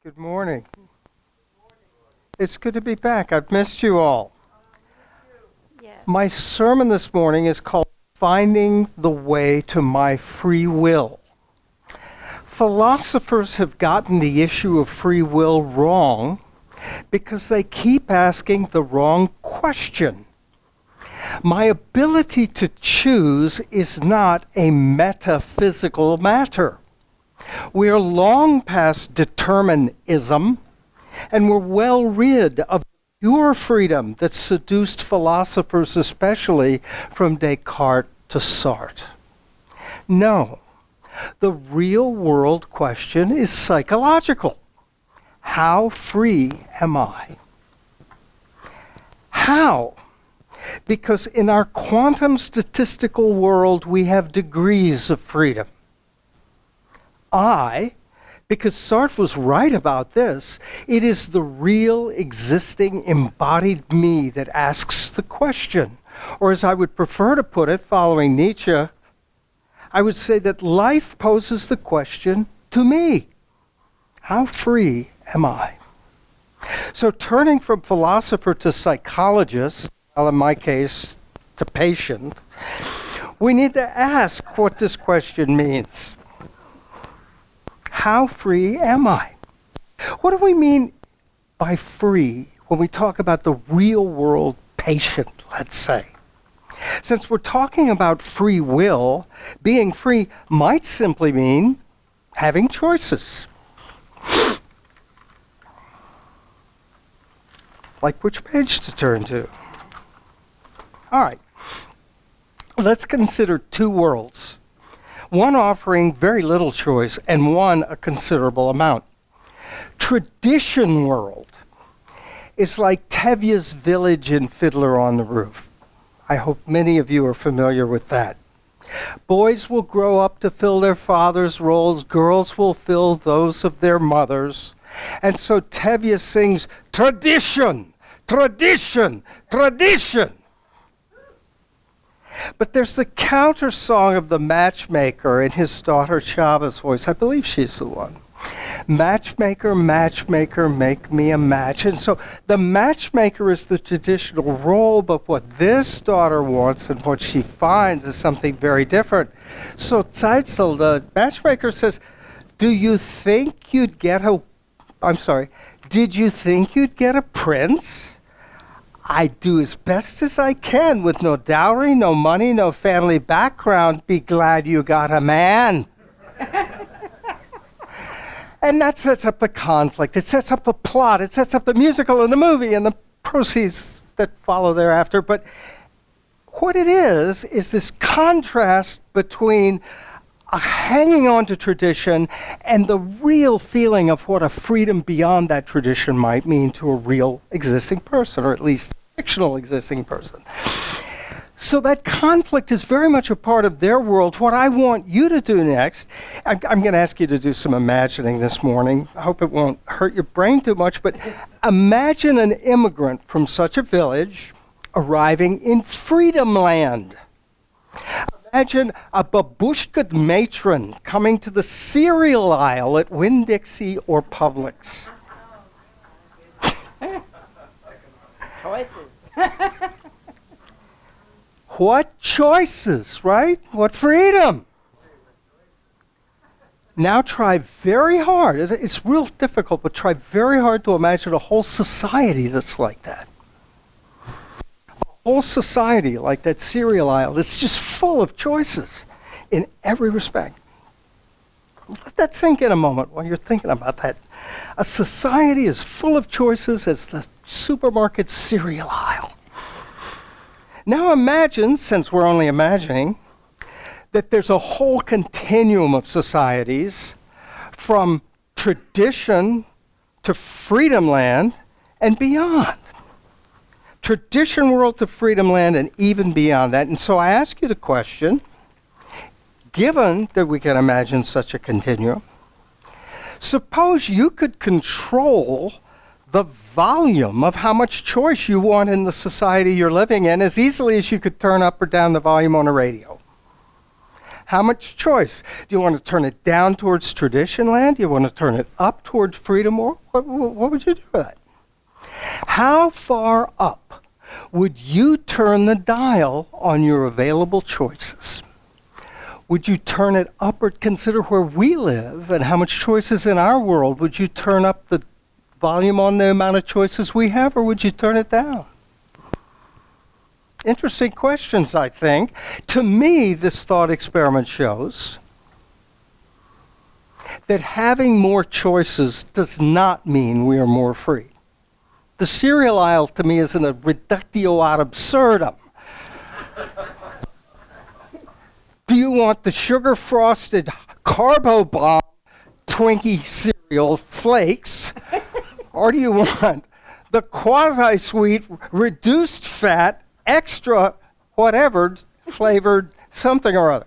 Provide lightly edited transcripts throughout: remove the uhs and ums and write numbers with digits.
Good morning. It's good to be back. I've missed you all. Yes. My sermon this morning is called Finding the Way to My Free Will. Philosophers have gotten the issue of free will wrong because they keep asking the wrong question. My ability to choose is not a metaphysical matter. We are long past determinism, and we're well rid of pure freedom that seduced philosophers, especially from Descartes to Sartre. No, the real world question is psychological. How free am I? How? Because in our quantum statistical world, we have degrees of freedom. Because Sartre was right about this, it is the real existing embodied me that asks the question. Or as I would prefer to put it, following Nietzsche, I would say that life poses the question to me. How free am I? So turning from philosopher to psychologist, well, in my case, to patient, we need to ask what this question means. How free am I? What do we mean by free when we talk about the real world patient, let's say? Since we're talking about free will, being free might simply mean having choices. Like which page to turn to? All right. Let's consider two worlds. One offering very little choice, and one a considerable amount. Tradition world is like Tevye's village in Fiddler on the Roof. I hope many of you are familiar with that. Boys will grow up to fill their father's roles, girls will fill those of their mothers. And so Tevye sings, tradition, tradition, tradition. But there's the counter song of the matchmaker in his daughter Chava's voice. I believe she's the one. Matchmaker, matchmaker, make me a match. And so the matchmaker is the traditional role, but what this daughter wants and what she finds is something very different. So Zeitzel, the matchmaker, says, did you think you'd get a prince? I do as best as I can with no dowry, no money, no family background. Be glad you got a man. And that sets up the conflict. It sets up the plot. It sets up the musical and the movie and the proceeds that follow thereafter. But what it is this contrast between hanging on to tradition and the real feeling of what a freedom beyond that tradition might mean to a real existing person, or at least a fictional existing person. So that conflict is very much a part of their world. What I want you to do next, I'm going to ask you to do some imagining this morning. I hope it won't hurt your brain too much, but imagine an immigrant from such a village arriving in Freedom Land. Imagine a babushka matron coming to the cereal aisle at Winn-Dixie or Publix. Choices. What choices, right? What freedom. Now try very hard. It's real difficult, but try very hard to imagine a whole society that's like that. Whole society like that cereal aisle that's just full of choices in every respect. Let that sink in a moment while you're thinking about that. A society as full of choices as the supermarket cereal aisle. Now imagine, since we're only imagining, that there's a whole continuum of societies from tradition to Freedom Land and beyond. Tradition world to Freedom Land and even beyond that. And so I ask you the question, given that we can imagine such a continuum, suppose you could control the volume of how much choice you want in the society you're living in as easily as you could turn up or down the volume on a radio. How much choice? Do you want to turn it down towards tradition land? Do you want to turn it up towards freedom? Or what would you do with that? How far up would you turn the dial on your available choices? Would you turn it up or consider where we live and how much choices in our world? Would you turn up the volume on the amount of choices we have, or would you turn it down? Interesting questions, I think. To me, this thought experiment shows that having more choices does not mean we are more free. The cereal aisle, to me, is a reductio ad absurdum. Do you want the sugar-frosted carbo bomb Twinkie cereal flakes, or do you want the quasi-sweet, reduced fat, extra whatever flavored something or other?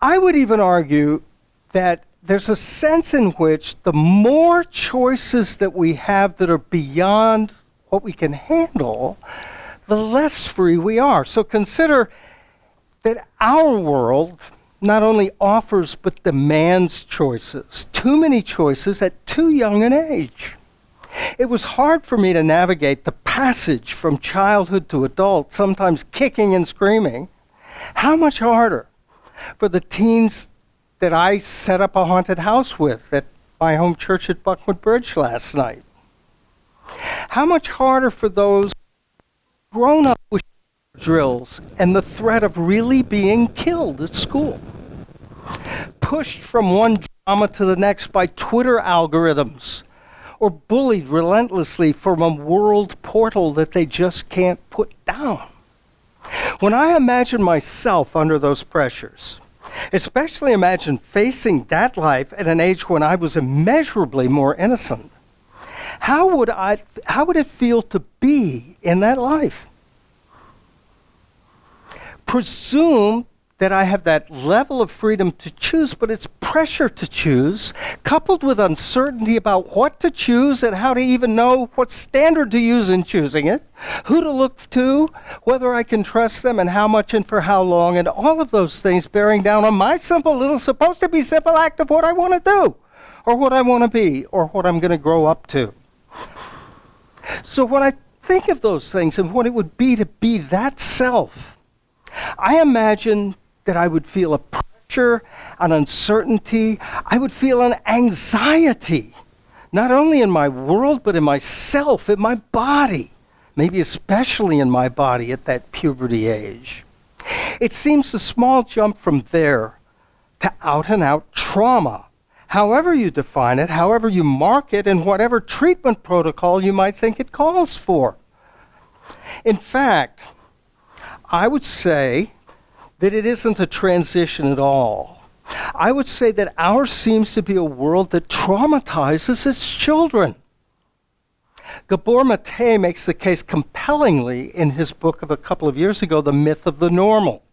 I would even argue that there's a sense in which the more choices that we have that are beyond what we can handle, the less free we are. So consider that our world not only offers but demands choices, too many choices at too young an age. It was hard for me to navigate the passage from childhood to adult, sometimes kicking and screaming. How much harder for the teens that I set up a haunted house with at my home church at Buckwood Bridge last night? How much harder for those grown up with drills and the threat of really being killed at school? Pushed from one drama to the next by Twitter algorithms, or bullied relentlessly from a world portal that they just can't put down. When I imagine myself under those pressures, especially imagine facing that life at an age when I was immeasurably more innocent, how would it feel to be in that life? Presume that I have that level of freedom to choose, but it's pressure to choose, coupled with uncertainty about what to choose and how to even know what standard to use in choosing it, who to look to, whether I can trust them, and how much and for how long, and all of those things bearing down on my simple little, supposed to be simple act of what I want to do, or what I want to be, or what I'm going to grow up to. So when I think of those things and what it would be to be that self, I imagine that I would feel a pressure, an uncertainty. I would feel an anxiety, not only in my world, but in myself, in my body, maybe especially in my body at that puberty age. It seems a small jump from there to out-and-out trauma, however you define it, however you mark it, and whatever treatment protocol you might think it calls for. In fact, I would say that it isn't a transition at all. I would say that ours seems to be a world that traumatizes its children. Gabor Mate makes the case compellingly in his book of a couple of years ago, The Myth of the Normal.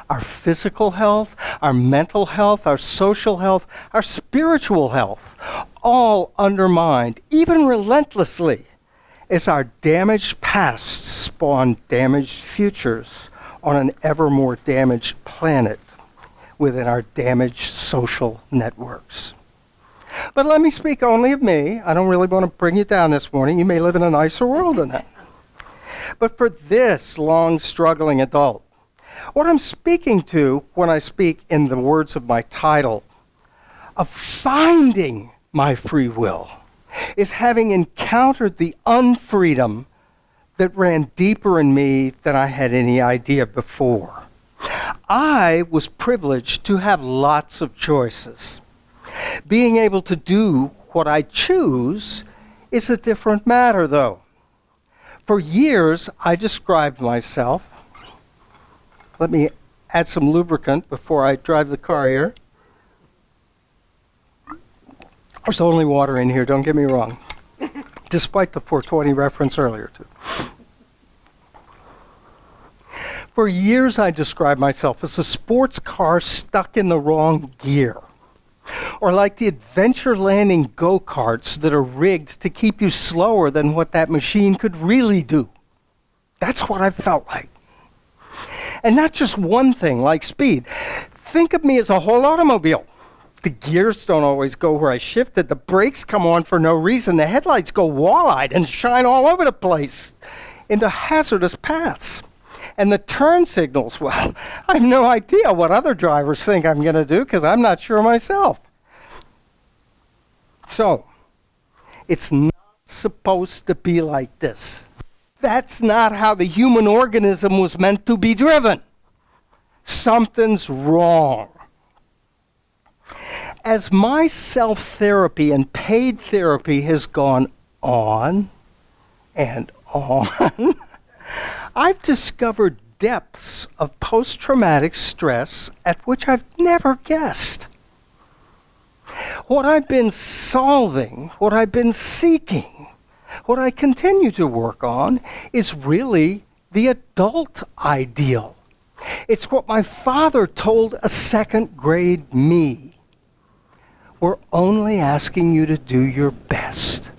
Our physical health, our mental health, our social health, our spiritual health, all undermined, even relentlessly, as our damaged pasts spawn damaged futures on an ever more damaged planet within our damaged social networks. But let me speak only of me. I don't really want to bring you down this morning. You may live in a nicer world than that. But for this long struggling adult, what I'm speaking to when I speak in the words of my title, of finding my free will, is having encountered the unfreedom that ran deeper in me than I had any idea before. I was privileged to have lots of choices. Being able to do what I choose is a different matter, though. For years, I described myself. Let me add some lubricant before I drive the car here. There's only water in here, don't get me wrong, despite the 420 reference earlier, too. For years, I described myself as a sports car stuck in the wrong gear, or like the adventure landing go-karts that are rigged to keep you slower than what that machine could really do. That's what I felt like. And not just one thing like speed. Think of me as a whole automobile. The gears don't always go where I shifted. The brakes come on for no reason. The headlights go wall-eyed and shine all over the place into hazardous paths. And the turn signals, well, I have no idea what other drivers think I'm going to do because I'm not sure myself. So, it's not supposed to be like this. That's not how the human organism was meant to be driven. Something's wrong. As my self-therapy and paid therapy has gone on and on, I've discovered depths of post-traumatic stress at which I've never guessed. What I've been solving, what I've been seeking, what I continue to work on is really the adult ideal. It's what my father told a second-grade me. We're only asking you to do your best.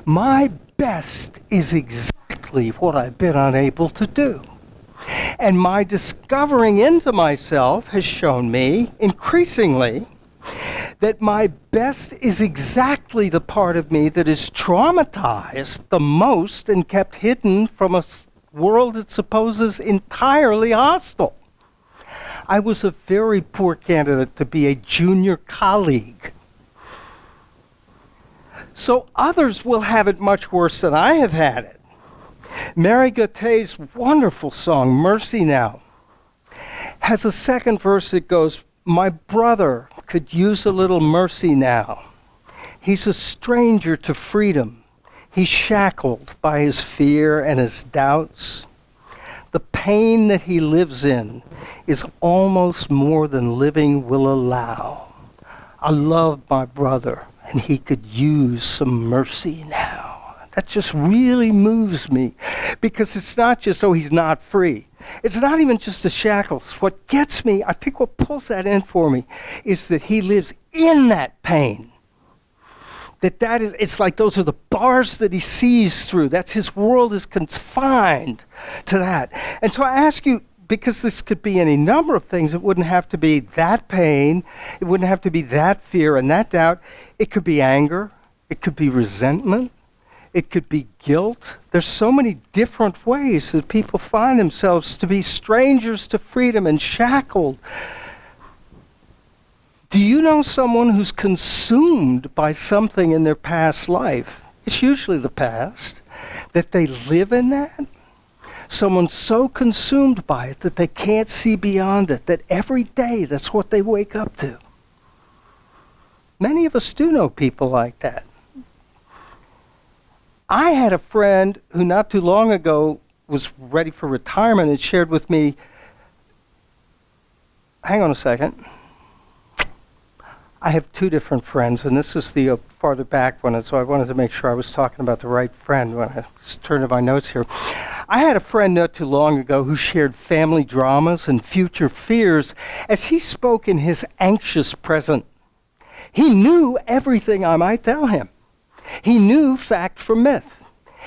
My best is exactly what I've been unable to do. And my discovering into myself has shown me, increasingly, that my best is exactly the part of me that is traumatized the most and kept hidden from a world it supposes entirely hostile. I was a very poor candidate to be a junior colleague. So others will have it much worse than I have had it. Mary Gautier's wonderful song, Mercy Now, has a second verse that goes, my brother could use a little mercy now. He's a stranger to freedom. He's shackled by his fear and his doubts. The pain that he lives in is almost more than living will allow. I love my brother, and he could use some mercy now. That just really moves me, because it's not just, oh, he's not free. It's not even just the shackles. What gets me, I think what pulls that in for me, is that he lives in that pain. That is, it's like those are the bars that he sees through. That's his world is confined to that. And so I ask you, because this could be any number of things, it wouldn't have to be that pain, it wouldn't have to be that fear and that doubt. It could be anger, it could be resentment, it could be guilt. There's so many different ways that people find themselves to be strangers to freedom and shackled. Do you know someone who's consumed by something in their past life? It's usually the past, that they live in that. Someone so consumed by it that they can't see beyond it, that every day that's what they wake up to. Many of us do know people like that. I had a friend who not too long ago was ready for retirement and shared with me, hang on a second. I have two different friends, and this is the farther back one, and so I wanted to make sure I was talking about the right friend when I turned to my notes here. I had a friend not too long ago who shared family dramas and future fears as he spoke in his anxious present. He knew everything I might tell him. He knew fact from myth.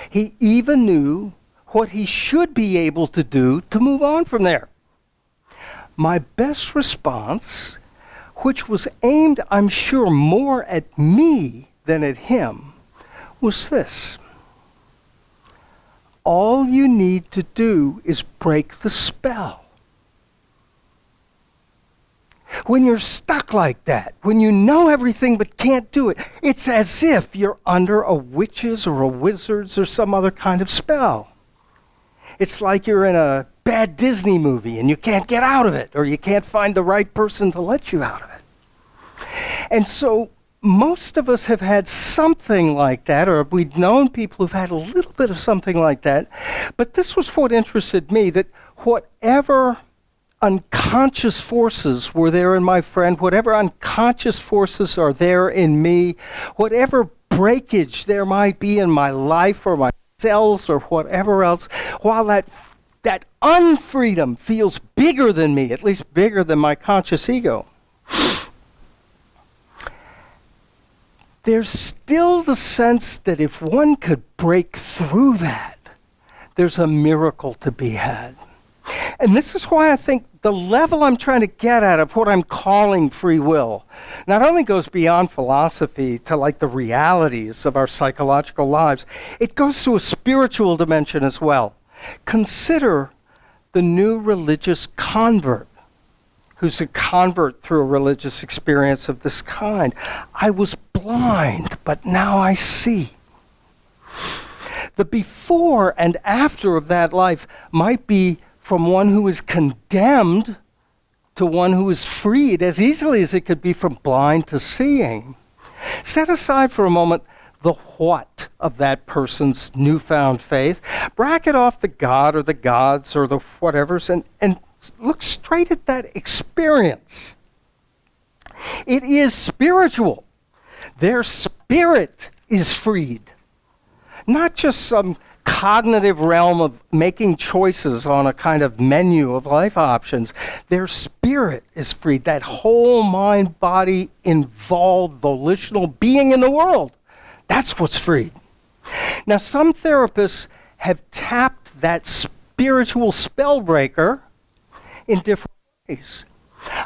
He even knew what he should be able to do to move on from there. My best response, which was aimed, I'm sure, more at me than at him, was this. All you need to do is break the spell. When you're stuck like that, when you know everything but can't do it, it's as if you're under a witch's or a wizard's or some other kind of spell. It's like you're in a bad Disney movie and you can't get out of it, or you can't find the right person to let you out of it. And so most of us have had something like that, or we've known people who've had a little bit of something like that. But this was what interested me, that whatever unconscious forces were there in my friend, whatever unconscious forces are there in me, whatever breakage there might be in my life or my cells or whatever else, while that unfreedom feels bigger than me, at least bigger than my conscious ego, there's still the sense that if one could break through that, there's a miracle to be had. And this is why I think the level I'm trying to get at of what I'm calling free will not only goes beyond philosophy to like the realities of our psychological lives, it goes to a spiritual dimension as well. Consider the new religious convert who's a convert through a religious experience of this kind. I was blind, but now I see. The before and after of that life might be from one who is condemned to one who is freed as easily as it could be from blind to seeing. Set aside for a moment the what of that person's newfound faith. Bracket off the God or the gods or the whatevers and look straight at that experience. It is spiritual. Their spirit is freed. Not just some cognitive realm of making choices on a kind of menu of life options. Their spirit is freed. That whole mind, body, involved, volitional being in the world. That's what's freed. Now, some therapists have tapped that spiritual spell breaker in different ways.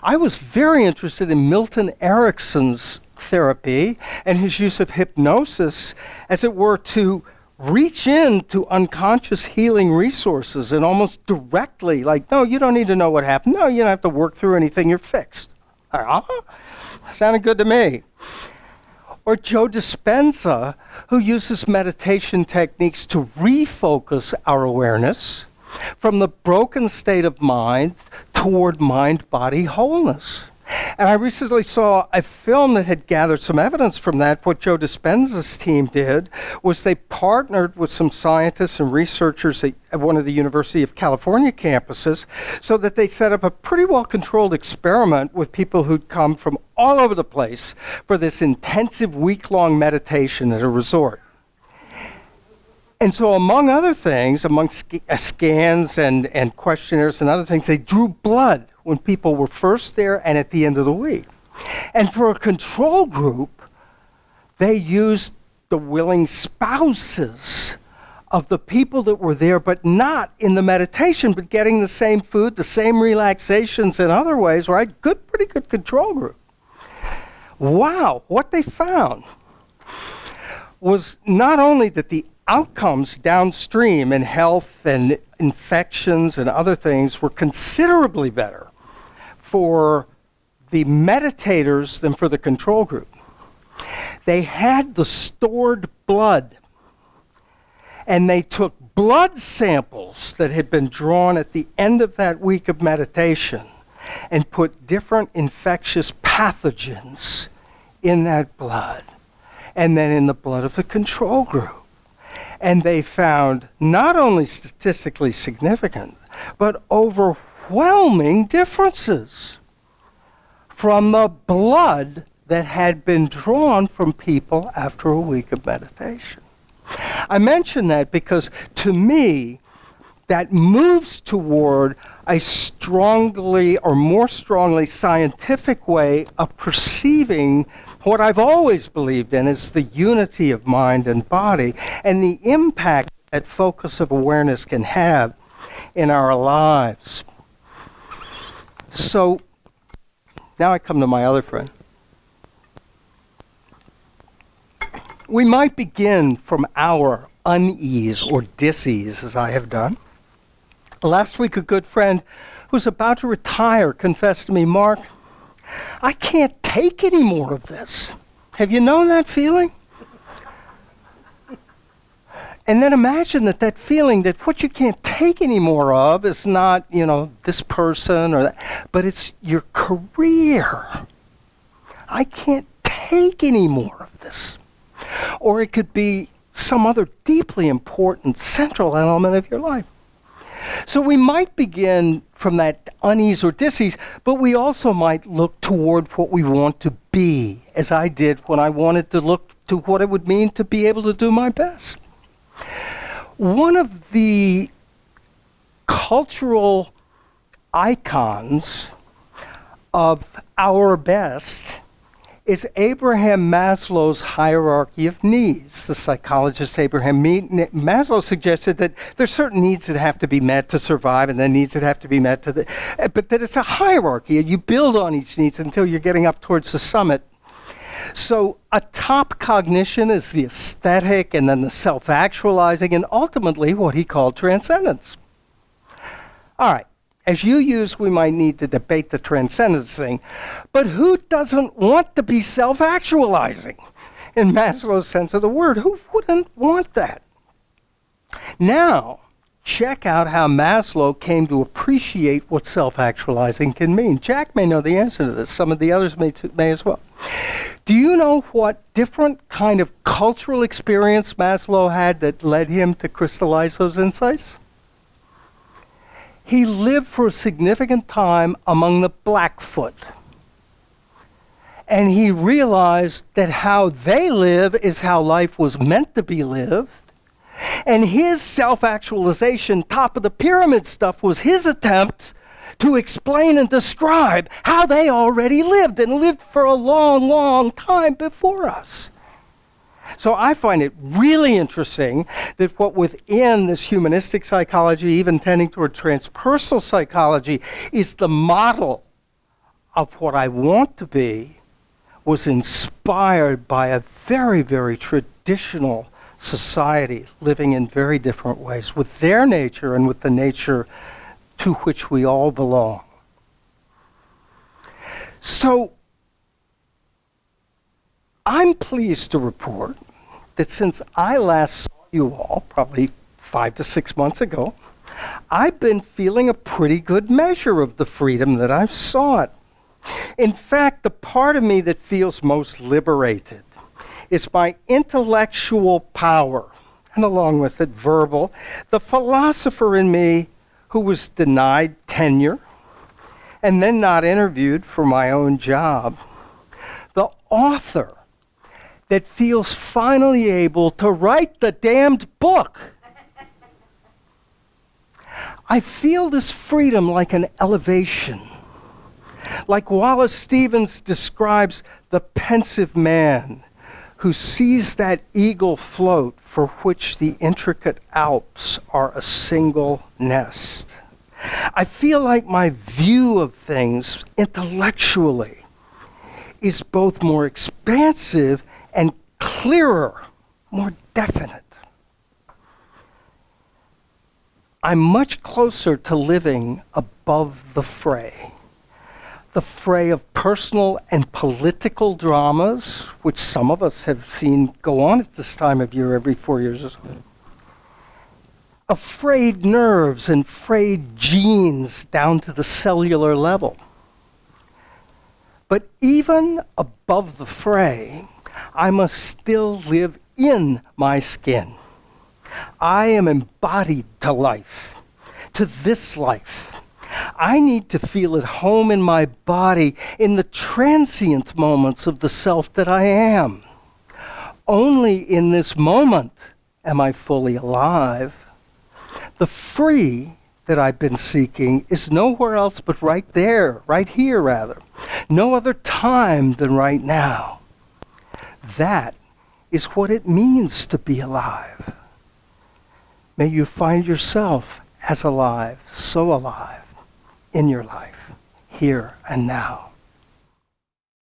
I was very interested in Milton Erickson's therapy and his use of hypnosis, as it were, to reach into unconscious healing resources and almost directly, like, no, you don't need to know what happened. No, you don't have to work through anything. You're fixed. Sounded good to me. Or Joe Dispenza, who uses meditation techniques to refocus our awareness from the broken state of mind toward mind-body wholeness. And I recently saw a film that had gathered some evidence from that. What Joe Dispenza's team did was they partnered with some scientists and researchers at one of the University of California campuses so that they set up a pretty well-controlled experiment with people who'd come from all over the place for this intensive week-long meditation at a resort. And so among other things, among scans and questionnaires and other things, they drew blood when people were first there and at the end of the week. And for a control group, they used the willing spouses of the people that were there, but not in the meditation, but getting the same food, the same relaxations in other ways, right? Pretty good control group. Wow, what they found was not only that the outcomes downstream in health and infections and other things were considerably better for the meditators than for the control group. They had the stored blood, and they took blood samples that had been drawn at the end of that week of meditation and put different infectious pathogens in that blood and then in the blood of the control group. And they found not only statistically significant, but overwhelming differences from the blood that had been drawn from people after a week of meditation. I mention that because, to me, that moves toward a strongly or more strongly scientific way of perceiving what I've always believed in is the unity of mind and body and the impact that focus of awareness can have in our lives. So now I come to my other friend. We might begin from our unease or dis-ease, as I have done. Last week, a good friend who's about to retire confessed to me, Mark, I can't take any more of this. Have you known that feeling? And then imagine that feeling that what you can't take any more of is not, this person or that, but it's your career. I can't take any more of this. Or it could be some other deeply important central element of your life. So we might begin from that unease or dis-ease, but we also might look toward what we want to be, as I did when I wanted to look to what it would mean to be able to do my best. One of the cultural icons of our best is Abraham Maslow's hierarchy of needs. The psychologist Abraham Maslow suggested that there's certain needs that have to be met to survive, and then needs that have to be met but that it's a hierarchy, and you build on each needs until you're getting up towards the summit. So a top cognition is the aesthetic, and then the self-actualizing, and ultimately what he called transcendence. All right. As you use, we might need to debate the transcendence thing, but who doesn't want to be self-actualizing in Maslow's sense of the word? Who wouldn't want that? Now, check out how Maslow came to appreciate what self-actualizing can mean. Jack may know the answer to this. Some of the others may as well. Do you know what different kind of cultural experience Maslow had that led him to crystallize those insights? He lived for a significant time among the Blackfoot. And he realized that how they live is how life was meant to be lived. And his self-actualization, top of the pyramid stuff, was his attempt to explain and describe how they already lived, and lived for a long, long time before us. So I find it really interesting that what within this humanistic psychology, even tending toward transpersonal psychology, is the model of what I want to be, was inspired by a very, very traditional society living in very different ways with their nature and with the nature to which we all belong. So I'm pleased to report that since I last saw you all, probably 5 to 6 months ago, I've been feeling a pretty good measure of the freedom that I've sought. In fact, the part of me that feels most liberated is my intellectual power, and along with it, verbal, the philosopher in me who was denied tenure and then not interviewed for my own job, the author that feels finally able to write the damned book. I feel this freedom like an elevation. Like Wallace Stevens describes the pensive man who sees that eagle float for which the intricate Alps are a single nest. I feel like my view of things intellectually is both more expansive and clearer, more definite. I'm much closer to living above the fray of personal and political dramas, which some of us have seen go on at this time of year every 4 years or so. Of frayed nerves and frayed genes down to the cellular level. But even above the fray, I must still live in my skin. I am embodied to life, to this life. I need to feel at home in my body in the transient moments of the self that I am. Only in this moment am I fully alive. The free that I've been seeking is nowhere else but right there, right here rather. No other time than right now. That is what it means to be alive. May you find yourself as alive, so alive, in your life, here and now.